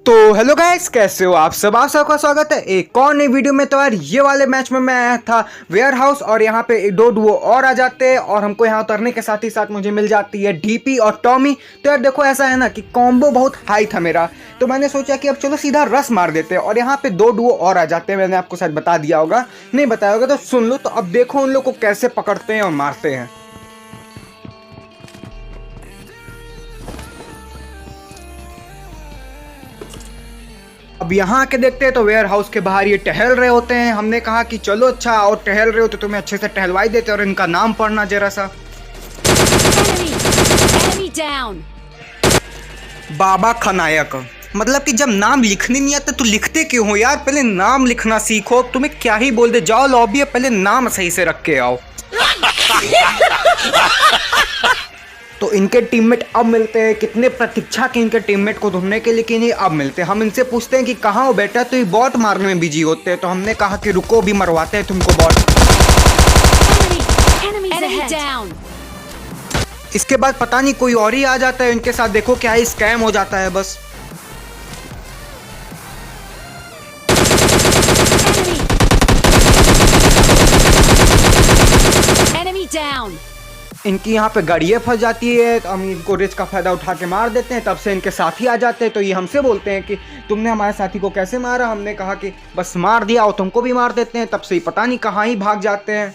तो hello guys, कैसे हो आप सब सबका स्वागत है एक और नई वीडियो में। तो यार ये वाले मैच में मैं आया था वेयर हाउस और यहाँ पे दो डुओ और आ जाते हैं और हमको यहाँ उतरने के साथ ही साथ मुझे मिल जाती है डीपी और टॉमी। तो यार देखो, ऐसा है ना कि कॉम्बो बहुत हाई था मेरा, तो मैंने सोचा कि अब चलो सीधा रस मार देते हैं और यहाँ पे दो डुओ और आ जाते हैं। मैंने आपको शायद बता दिया होगा, नहीं बताया होगा तो सुन लो। तो अब देखो उन लोग को कैसे पकड़ते हैं और मारते हैं। अब यहाँ आके देखते हैं तो वेयर हाउस के बाहर ये टहल रहे होते हैं। हमने कहा कि चलो अच्छा, और टहल रहे हो तो तुम्हें अच्छे से टहलवाई देते और इनका नाम पढ़ना जरा सा। Enemy down. बाबा खनायक, मतलब कि जब नाम लिखने नहीं आता तो लिखते क्यों हो यार? पहले नाम लिखना सीखो। तुम्हें क्या ही बोल दे, जाओ लॉबी है, पहले नाम सही से रख के आओ। तो इनके टीममेट अब मिलते हैं। कितने प्रतीक्षा के इनके टीममेट को ढूंढने के, लेकिन ये अब मिलते हैं। हम इनसे पूछते हैं कि कहाँ हो बेटा, तो ये बॉट मारने में बिजी होते हैं। तो हमने कहा कि रुको, भी मरवाते हैं तुमको बॉट। Enemy down. इसके बाद पता नहीं कोई और ही आ जाता है इनके साथ। देखो क्या ही स्कैम हो जाता है बस। Enemy down. इनकी यहाँ पे गाड़ियाँ फंस जाती है तो हम इनको रिस्क का फ़ायदा उठा के मार देते हैं। तब से इनके साथी आ जाते हैं। तो ये हमसे बोलते हैं कि तुमने हमारे साथी को कैसे मारा? हमने कहा कि बस मार दिया और तुमको भी मार देते हैं। तब से ही पता नहीं कहाँ ही भाग जाते हैं।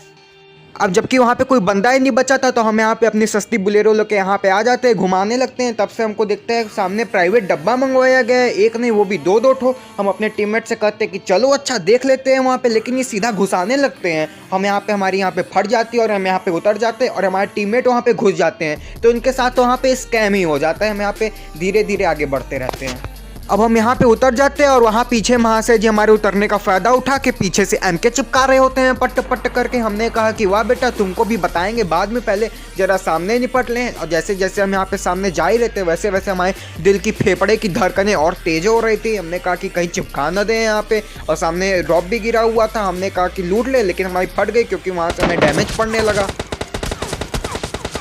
अब जबकि वहाँ पे कोई बंदा ही नहीं बचा था, तो हम यहाँ पे अपनी सस्ती बुलेरो लेके यहाँ पे आ जाते हैं, घुमाने लगते हैं। तब से हमको देखते हैं सामने प्राइवेट डब्बा मंगवाया गया है, एक नहीं वो भी दो दो ठो। हम अपने टीममेट से कहते हैं कि चलो अच्छा देख लेते हैं वहाँ पे, लेकिन ये सीधा घुसाने लगते हैं। हम यहाँ पे हमारी यहाँ पे फट जाती है और हम यहाँ पे उतर जाते हैं और हमारे टीममेट वहाँ पे घुस जाते हैं। तो इनके साथ तो वहाँ पे स्कैम ही हो जाता है। हम यहाँ पे धीरे धीरे आगे बढ़ते रहते हैं। अब हम यहाँ पे उतर जाते हैं और वहाँ पीछे महाशय जी हमारे उतरने का फ़ायदा उठा के पीछे से एमके चिपका रहे होते हैं पट पट करके। हमने कहा कि वाह बेटा, तुमको भी बताएंगे बाद में, पहले जरा सामने निपट लें। और जैसे जैसे हम यहाँ पे सामने जा ही रहते वैसे वैसे हमारे दिल की फेफड़े की धड़कनें और तेज हो रही थी। हमने कहा कि कहीं चिपका न दें यहाँ पे। और सामने ड्रॉप भी गिरा हुआ था, हमने कहा कि लूट ले, लेकिन हमारी फट गई क्योंकि वहाँ से हमें डैमेज पड़ने लगा।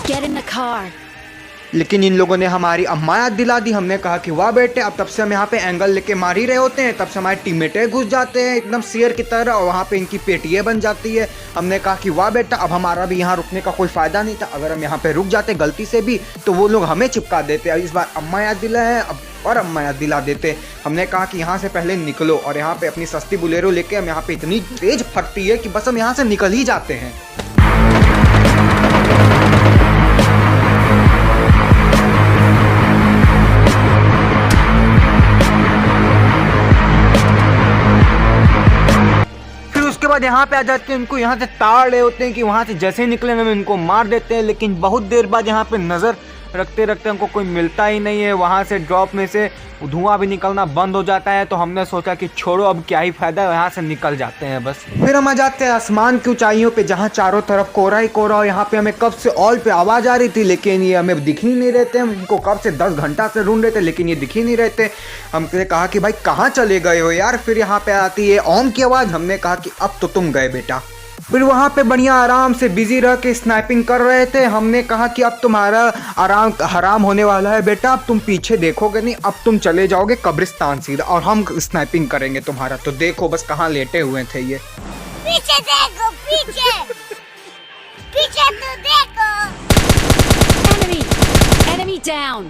Get in the car. लेकिन इन लोगों ने हमारी अम्मा याद दिला दी। हमने कहा कि वाह बेटे, अब तब से हम यहाँ पे एंगल लेके मार ही रहे होते हैं। तब से हमारे टीममेट घुस जाते हैं एकदम शेर की तरह और वहाँ पे इनकी पेटियाँ बन जाती है। हमने कहा कि वाह बेटा, अब हमारा भी यहाँ रुकने का कोई फ़ायदा नहीं था। अगर हम यहाँ पे रुक जाते गलती से भी तो वो लोग हमें चिपका देते। अब इस बार अम्मा याद दिला है, अब और अम्मा याद दिला देते। हमने कहा कि यहाँ से पहले निकलो और यहाँ पे अपनी सस्ती बुलेरो लेके हम यहाँ पे इतनी तेज फटती है कि बस हम यहाँ से निकल ही जाते हैं। उसके बाद यहाँ पे आ जाते हैं, उनको यहाँ से ताड़ रहे होते हैं कि वहाँ से जैसे ही निकले हम इनको मार देते हैं। लेकिन बहुत देर बाद यहाँ पे नज़र रखते रखते हमको कोई मिलता ही नहीं है। वहाँ से ड्रॉप में से धुआं भी निकलना बंद हो जाता है। तो हमने सोचा कि छोड़ो, अब क्या ही फायदा है, यहाँ से निकल जाते हैं बस। फिर हम आ जाते हैं आसमान की ऊंचाइयों पे, जहाँ चारों तरफ कोहरा ही कोहरा। और यहाँ पे हमें कब से ऑल पे आवाज़ आ रही थी, लेकिन ये हमें दिख ही नहीं रहते। हम इनको कब से 10 घंटा से ढूंढ रहे थे, लेकिन ये दिख ही नहीं रहते। हमने कहा कि भाई कहाँ चले गए हो यार? फिर यहाँ पे आती है ओम की आवाज़। हमने कहा कि अब तो तुम गए बेटा। फिर वहाँ पे बढ़िया आराम से बिजी रह के स्नाइपिंग कर रहे थे। हमने कहा कि अब तुम्हारा आराम हराम होने वाला है बेटा, अब तुम पीछे देखोगे नहीं, अब तुम चले जाओगे कब्रिस्तान सीधा और हम स्नाइपिंग करेंगे तुम्हारा। तो देखो बस कहाँ लेटे हुए थे ये। पीछे देखो, पीछे पीछे तो देखो। Enemy down.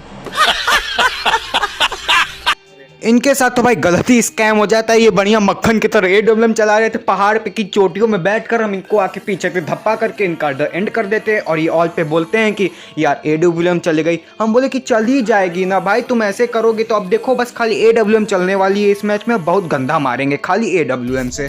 इनके साथ तो भाई गलती स्कैम हो जाता है। ये बढ़िया मक्खन की तरह AWM चला रहे थे पहाड़ पे की चोटियों में बैठकर। हम इनको आके पीछे से धप्पा करके इनका एंड कर देते हैं। और ये ऑल पे बोलते हैं कि यार AWM चले गई। हम बोले कि चल ही जाएगी ना भाई, तुम ऐसे करोगे तो अब देखो बस खाली AWM चलने वाली है इस मैच में, बहुत गंदा मारेंगे खाली AWM से।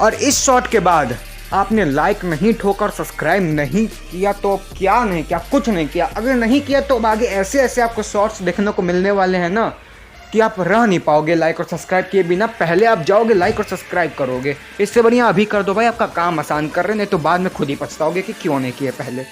और इस शॉट के बाद आपने लाइक नहीं ठोकर, सब्सक्राइब नहीं किया तो क्या नहीं किया, कुछ नहीं किया। अगर नहीं किया तो अब आगे ऐसे ऐसे आपको शॉर्ट्स देखने को मिलने वाले हैं ना कि आप रह नहीं पाओगे लाइक और सब्सक्राइब किए बिना। पहले आप जाओगे लाइक और सब्सक्राइब करोगे, इससे बढ़िया अभी कर दो भाई, आपका काम आसान कर रहे हैं, नहीं तो बाद में खुद ही पछताओगे कि क्यों नहीं किए पहले।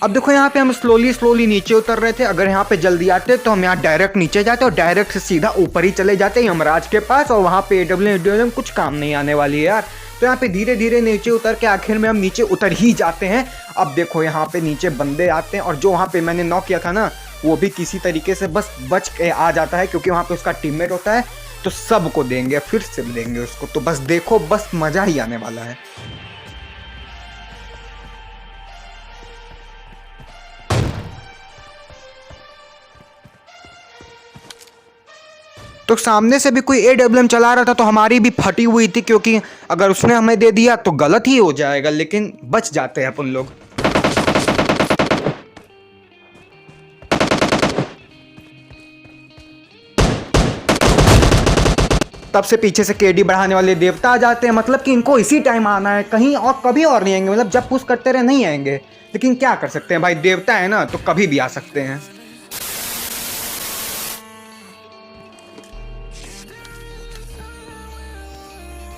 अब देखो यहाँ पे हम स्लोली नीचे उतर रहे थे। अगर यहाँ पे जल्दी आते तो हम यहाँ डायरेक्ट नीचे जाते और डायरेक्ट से सीधा ऊपर ही चले जाते यमराज के पास, और वहाँ पे AWM कुछ काम नहीं आने वाली है यार। तो यहाँ पे धीरे धीरे नीचे उतर के आखिर में हम नीचे उतर ही जाते हैं। अब देखो यहाँ पे नीचे बंदे आते हैं, और जो वहाँ पे मैंने नॉक किया था ना, वो भी किसी तरीके से बस बच के आ जाता है, क्योंकि वहाँ पे उसका टीममेट होता है। तो सबको देंगे, फिर से देंगे उसको। तो बस देखो, बस मजा ही आने वाला है। तो सामने से भी कोई AWM चला रहा था, तो हमारी भी फटी हुई थी, क्योंकि अगर उसने हमें दे दिया तो गलत ही हो जाएगा, लेकिन बच जाते हैं अपन लोग। तब से पीछे से KD बढ़ाने वाले देवता आ जाते हैं, मतलब कि इनको इसी टाइम आना है, कहीं और कभी और नहीं आएंगे। मतलब जब पुश करते रहे नहीं आएंगे, लेकिन क्या कर सकते हैं भाई, देवता है ना, तो कभी भी आ सकते हैं।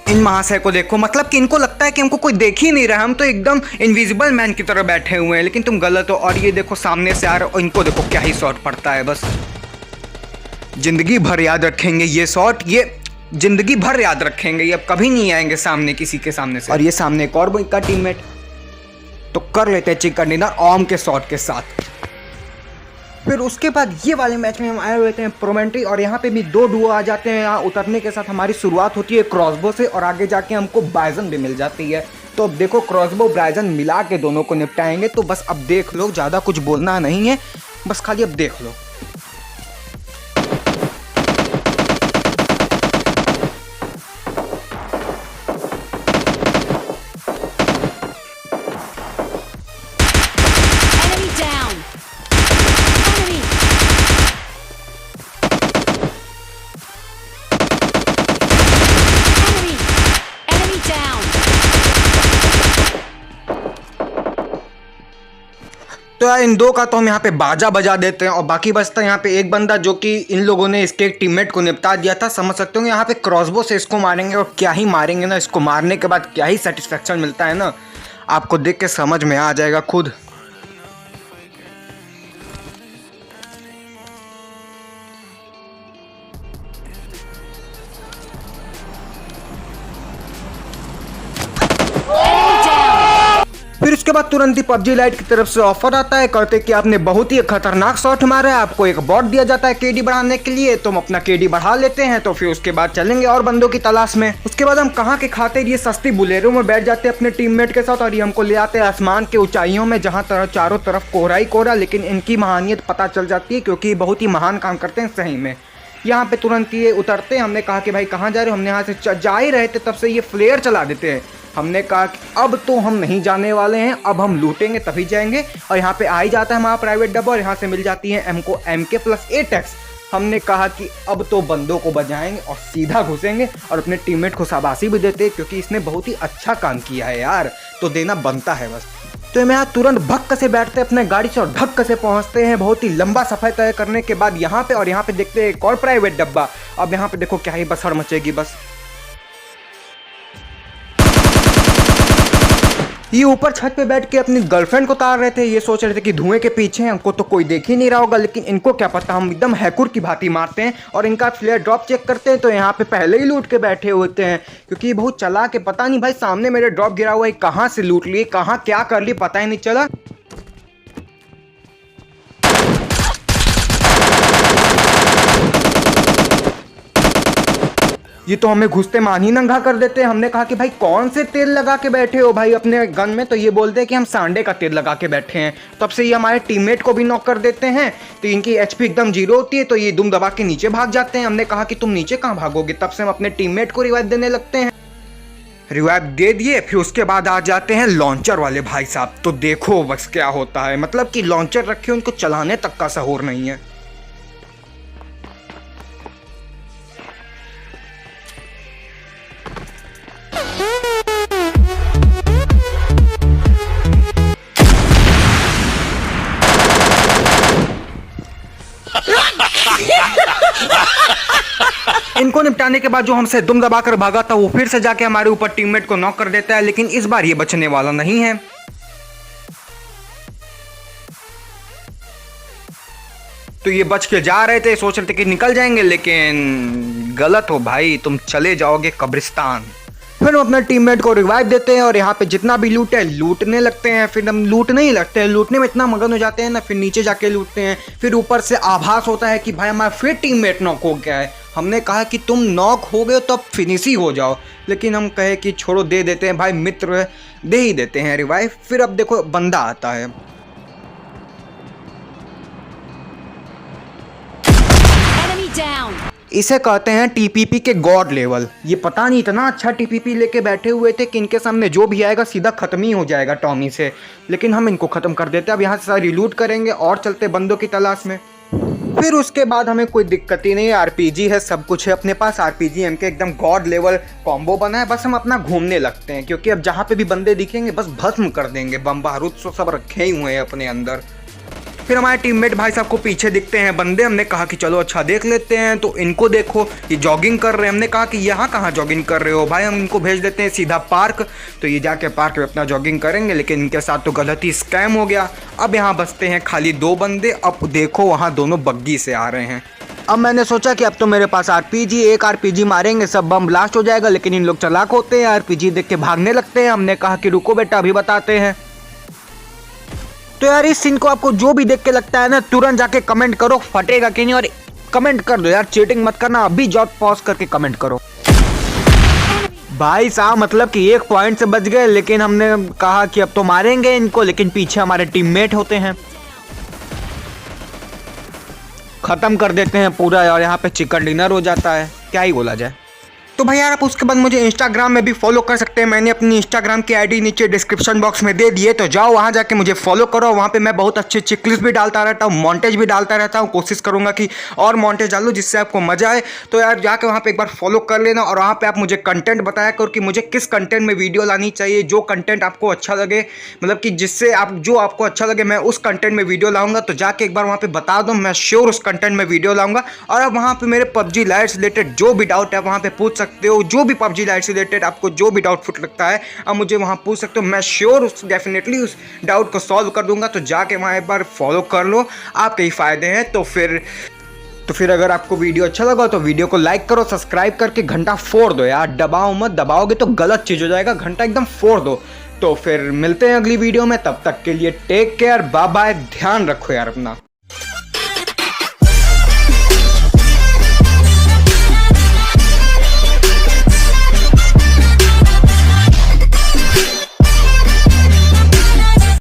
इन महाशय को देखो, मतलब कि इनको लगता है कि हमको कोई देख ही नहीं रहा, हम तो एकदम इनविजिबल मैन की तरह बैठे हुए हैं, लेकिन तुम गलत हो। और ये देखो सामने से आ रहे हो, इनको देखो क्या ही शॉट पड़ता है। बस जिंदगी भर याद रखेंगे ये शॉट, ये जिंदगी भर याद रखेंगे, ये अब कभी नहीं आएंगे सामने किसी के सामने से। और ये सामने एक और का टीममेट, तो कर लेते हैं चिकन डिनर ओम के शॉट के साथ। फिर उसके बाद ये वाले मैच में हम आए हुए थे प्रोमेंट्री, और यहाँ पे भी 2 डुओ आ जाते हैं। यहाँ उतरने के साथ हमारी शुरुआत होती है क्रॉसबो से, और आगे जाके हमको बाइजन भी मिल जाती है। तो अब देखो क्रॉसबो बाइजन मिला के दोनों को निपटाएंगे। तो बस अब देख लो, ज़्यादा कुछ बोलना नहीं है, बस खाली अब देख लो। Enemy down. Enemy. Enemy. Enemy down. तो यार इन 2 का तो हम यहाँ पे बाजा बजा देते हैं, और बाकी बचता है यहाँ पे एक बंदा, जो कि इन लोगों ने इसके एक टीममेट को निपटा दिया था। समझ सकते हो यहाँ पे क्रॉसबो से इसको मारेंगे, और क्या ही मारेंगे ना, इसको मारने के बाद क्या ही सेटिस्फेक्शन मिलता है ना, आपको देख के समझ में आ जाएगा खुद। Enemy down. फिर उसके बाद तुरंत ही PUBG लाइट की तरफ से ऑफर आता है, कहते कि आपने बहुत ही खतरनाक शॉट मारा है, आपको एक बॉट दिया जाता है KD बढ़ाने के लिए। तो हम अपना KD बढ़ा लेते हैं, तो फिर उसके बाद चलेंगे और बंदों की तलाश में। उसके बाद हम कहाँ के खाते ये सस्ती बुलेरो में बैठ जाते हैं अपने टीममेट के साथ, और ये हमको ले आते हैं आसमान के ऊंचाइयों में, जहाँ चारों तरफ कोहरा ही कोहरा। लेकिन इनकी महानियत पता चल जाती है, क्योंकि बहुत ही महान काम करते हैं सही में। यहाँ पे तुरंत ये उतरते हैं, हमने कहा कि भाई कहाँ जा रहे हो, हमने यहाँ से जा ही रहे थे, तब से ये फ्लेयर चला देते हैं। हमने कहा कि अब तो हम नहीं जाने वाले हैं, अब हम लूटेंगे तभी जाएंगे। और यहाँ पे आ ही जाता है हमारा प्राइवेट डब्बा, और यहाँ से मिल जाती है हमको MK+8X। हमने कहा कि अब तो बंदों को बजाएंगे और सीधा घुसेंगे, और अपने टीममेट को शाबाशी भी देते हैं, क्योंकि इसने बहुत ही अच्छा काम किया है यार, तो देना बनता है बस। तो हम यहाँ तुरंत भक्क से बैठते हैं अपने गाड़ी से, और ढक से पहुँचते हैं बहुत ही लंबा सफर तय करने के बाद यहाँ पे। और यहाँ पे देखते हैं एक और प्राइवेट डब्बा। अब यहाँ पे देखो क्या ही बसड़ मचेगी बस। ये ऊपर छत पे बैठ के अपनी गर्लफ्रेंड को तार रहे थे, ये सोच रहे थे कि धुएं के पीछे हैं, हमको तो कोई देख ही नहीं रहा होगा, लेकिन इनको क्या पता, हम एकदम हैकुर की भांति मारते हैं। और इनका फ्लेयर ड्रॉप चेक करते हैं, तो यहाँ पे पहले ही लूट के बैठे होते हैं, क्योंकि ये बहुत चला के पता नहीं भाई सामने मेरे ड्रॉप गिरा हुआ है, कहाँ से लूट लिए, कहाँ क्या कर लिए पता ही नहीं चला। ये तो हमें घुसते मान ही नंगा कर देते हैं। हमने कहा कि भाई कौन से तेल लगा के बैठे हो भाई अपने गन में, तो ये बोलते हैं कि हम सांडे का तेल लगा के बैठे हैं। तब से ये हमारे टीममेट को भी नॉक कर देते हैं, तो इनकी HP एकदम 0 होती है, तो ये दुम दबा के नीचे भाग जाते हैं। हमने कहा कि तुम नीचे कहाँ भागोगे, तब से हम अपने टीममेट को रिवाइव देने लगते हैं। रिवाइव दे दिए, फिर उसके बाद आ जाते हैं लॉन्चर वाले भाई साहब। तो देखो बस क्या होता है, मतलब कि लॉन्चर रखे उनको चलाने तक का सहूर नहीं है। इनको निपटाने के बाद जो हमसे दुम दबाकर भागा था, वो फिर से जाके हमारे ऊपर टीममेट को नॉक कर देता है, लेकिन इस बार ये बचने वाला नहीं है। तो ये बच के जा रहे थे, सोच रहे थे कि निकल जाएंगे, लेकिन गलत हो भाई, तुम चले जाओगे कब्रिस्तान। फिर हम अपने टीममेट को रिवाइव देते हैं और यहाँ पे जितना भी लूट है लूटने लगते हैं। फिर हम लूटने ही लगते हैं, लूटने में इतना मगन हो जाते हैं ना, फिर नीचे जाके लूटते हैं। फिर ऊपर से आभास होता है कि भाई हमारा फिर टीममेट नॉक हो गया है। हमने कहा कि तुम नॉक हो गए तो अब फिनिश ही हो जाओ, लेकिन हम कहे कि छोड़ो, दे देते हैं भाई, मित्र है, दे ही देते हैं रिवाइव। फिर अब देखो बंदा आता है, Enemy down. इसे कहते हैं टीपीपी के गॉड लेवल। ये पता नहीं इतना अच्छा टीपीपी लेके बैठे हुए थे कि इनके सामने जो भी आएगा सीधा खत्म ही हो जाएगा टॉमी से, लेकिन हम इनको ख़त्म कर देते हैं। अब यहाँ से सारी लूट करेंगे और चलते बंदों की तलाश में। फिर उसके बाद हमें कोई दिक्कत ही नहीं है, आरपीजी है, सब कुछ है अपने पास। आरपीजी एमके एकदम गॉड लेवल कॉम्बो बना है, बस हम अपना घूमने लगते हैं, क्योंकि अब जहाँ पे भी बंदे दिखेंगे बस भस्म कर देंगे। बम बारूद सब रखे ही हुए हैं अपने अंदर। फिर हमारे टीममेट भाई साहब को पीछे दिखते हैं बंदे, हमने कहा कि चलो अच्छा देख लेते हैं। तो इनको देखो, ये जॉगिंग कर रहे हैं। हमने कहा कि यहाँ कहाँ जॉगिंग कर रहे हो भाई, हम इनको भेज देते हैं सीधा पार्क। तो ये जाके पार्क में अपना जॉगिंग करेंगे, लेकिन इनके साथ तो गलत ही स्कैम हो गया। अब यहाँ बचते हैं खाली 2 बंदे। अब देखो वहाँ दोनों बग्गी से आ रहे हैं। अब मैंने सोचा कि अब तो मेरे पास आरपीजी, एक आरपीजी मारेंगे सब बम ब्लास्ट हो जाएगा, लेकिन इन लोग चालाक होते हैं, आरपीजी देख के भागने लगते हैं। हमने कहा कि रुको बेटा अभी बताते हैं। तो यार इस सीन को आपको जो भी देख के लगता है ना, तुरंत जाके कमेंट करो फटेगा कि नहीं, और कमेंट कर दो यार, चीटिंग मत करना, अभी जॉब पॉज करके कमेंट करो। भाई साहब मतलब कि 1 पॉइंट से बच गए, लेकिन हमने कहा कि अब तो मारेंगे इनको, लेकिन पीछे हमारे टीममेट होते हैं, खत्म कर देते हैं पूरा, और यहाँ पे चिकन डिनर हो जाता है। क्या ही बोला जाए। तो भाई यार आप उसके बाद मुझे इंस्टाग्राम में भी फॉलो कर सकते हैं। मैंने अपनी इंस्टाग्राम की आईडी नीचे डिस्क्रिप्शन बॉक्स में दे दिए, तो जाओ वहाँ जाके मुझे फॉलो करो। वहाँ पे मैं बहुत अच्छे अच्छे क्लिप्स भी डालता रहता हूँ, मॉन्टेज भी डालता रहता हूँ। कोशिश करूँगा कि और मॉन्टेज डालूँ जिससे आपको मजा आए। तो यार जाके वहाँ पे एक बार फॉलो कर लेना, और वहाँ पे आप मुझे कंटेंट बताया करो कि मुझे किस कंटेंट में वीडियो लानी चाहिए। जो कंटेंट आपको अच्छा लगे, मतलब कि जिससे जो आपको अच्छा लगे, मैं उस कंटेंट में वीडियो लाऊंगा। तो जाके एक बार वहाँ पे बता दो, मैं श्योर उस कंटेंट में वीडियो लाऊंगा। और अब वहाँ पे मेरे पबजी लाइट से रिलेटेड जो भी डाउट है वहाँ पे पूछ सकते हो। जो भी पबजी लाइट से रिलेटेड आपको जो भी डाउटफुल लगता है आप मुझे वहाँ पूछ सकते हो। मैं श्योर डेफिनेटली उस डाउट को सॉल्व कर दूंगा। तो जाके वहाँ एक बार फॉलो कर लो, आपके ही फायदे हैं। तो फिर अगर आपको वीडियो अच्छा लगा तो वीडियो को लाइक करो, सब्सक्राइब करके घंटा फोड़ दो यार, दबाओ मत, दबाओगे तो गलत चीज़ हो जाएगा, घंटा एकदम फोड़ दो। तो फिर मिलते हैं अगली वीडियो में, तब तक के लिए टेक केयर, बाय बाय, ध्यान रखो यार अपना।